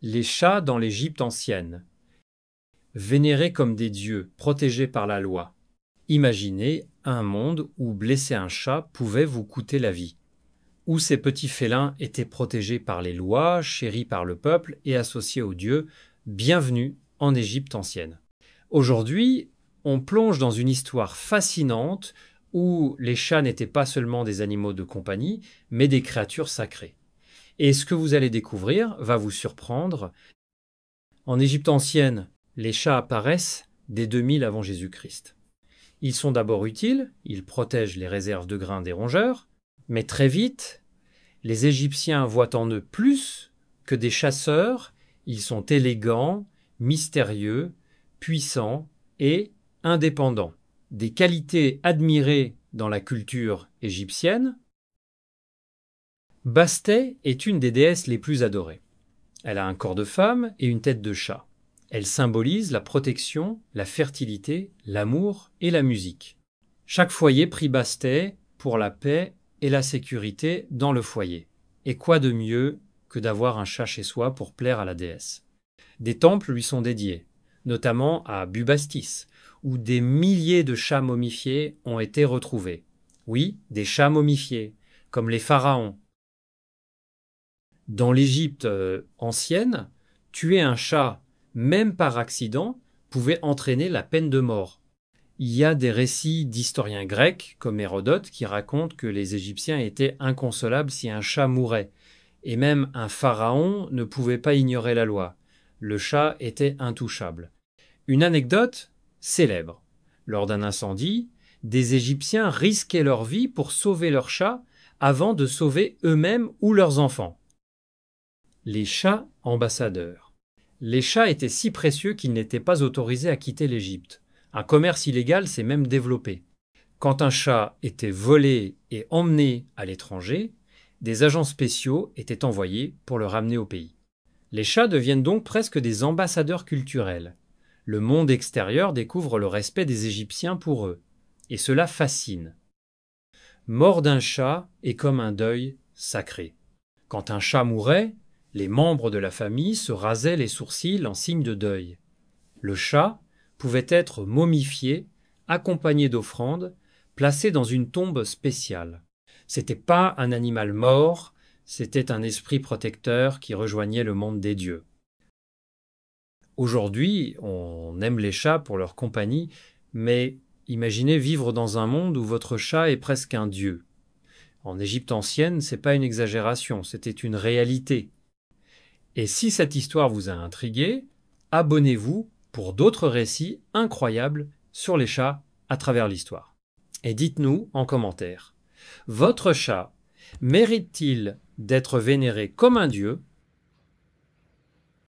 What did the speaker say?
Les chats dans l'Égypte ancienne. Vénérés comme des dieux, protégés par la loi. Imaginez un monde où blesser un chat pouvait vous coûter la vie. Où ces petits félins étaient protégés par les lois, chéris par le peuple et associés aux dieux. Bienvenue en Égypte ancienne. Aujourd'hui, on plonge dans une histoire fascinante où les chats n'étaient pas seulement des animaux de compagnie, mais des créatures sacrées. Et ce que vous allez découvrir va vous surprendre. En Égypte ancienne, les chats apparaissent dès 2000 avant Jésus-Christ. Ils sont d'abord utiles, ils protègent les réserves de grains des rongeurs, mais très vite, les Égyptiens voient en eux plus que des chasseurs, ils sont élégants, mystérieux, puissants et indépendants. Des qualités admirées dans la culture égyptienne. Bastet est une des déesses les plus adorées. Elle a un corps de femme et une tête de chat. Elle symbolise la protection, la fertilité, l'amour et la musique. Chaque foyer prie Bastet pour la paix et la sécurité dans le foyer. Et quoi de mieux que d'avoir un chat chez soi pour plaire à la déesse? Des temples lui sont dédiés, notamment à Bubastis, où des milliers de chats momifiés ont été retrouvés. Oui, des chats momifiés, comme les pharaons. Dans l'Égypte ancienne, tuer un chat, même par accident, pouvait entraîner la peine de mort. Il y a des récits d'historiens grecs, comme Hérodote, qui racontent que les Égyptiens étaient inconsolables si un chat mourait. Et même un pharaon ne pouvait pas ignorer la loi. Le chat était intouchable. Une anecdote célèbre. Lors d'un incendie, des Égyptiens risquaient leur vie pour sauver leur chat avant de sauver eux-mêmes ou leurs enfants. Les chats ambassadeurs. Les chats étaient si précieux qu'ils n'étaient pas autorisés à quitter l'Égypte. Un commerce illégal s'est même développé. Quand un chat était volé et emmené à l'étranger, des agents spéciaux étaient envoyés pour le ramener au pays. Les chats deviennent donc presque des ambassadeurs culturels. Le monde extérieur découvre le respect des Égyptiens pour eux. Et cela fascine. Mort d'un chat est comme un deuil sacré. Quand un chat mourait, les membres de la famille se rasaient les sourcils en signe de deuil. Le chat pouvait être momifié, accompagné d'offrandes, placé dans une tombe spéciale. C'était pas un animal mort, c'était un esprit protecteur qui rejoignait le monde des dieux. Aujourd'hui, on aime les chats pour leur compagnie, mais imaginez vivre dans un monde où votre chat est presque un dieu. En Égypte ancienne, c'est pas une exagération, c'était une réalité. Et si cette histoire vous a intrigué, abonnez-vous pour d'autres récits incroyables sur les chats à travers l'histoire. Et dites-nous en commentaire, votre chat mérite-t-il d'être vénéré comme un dieu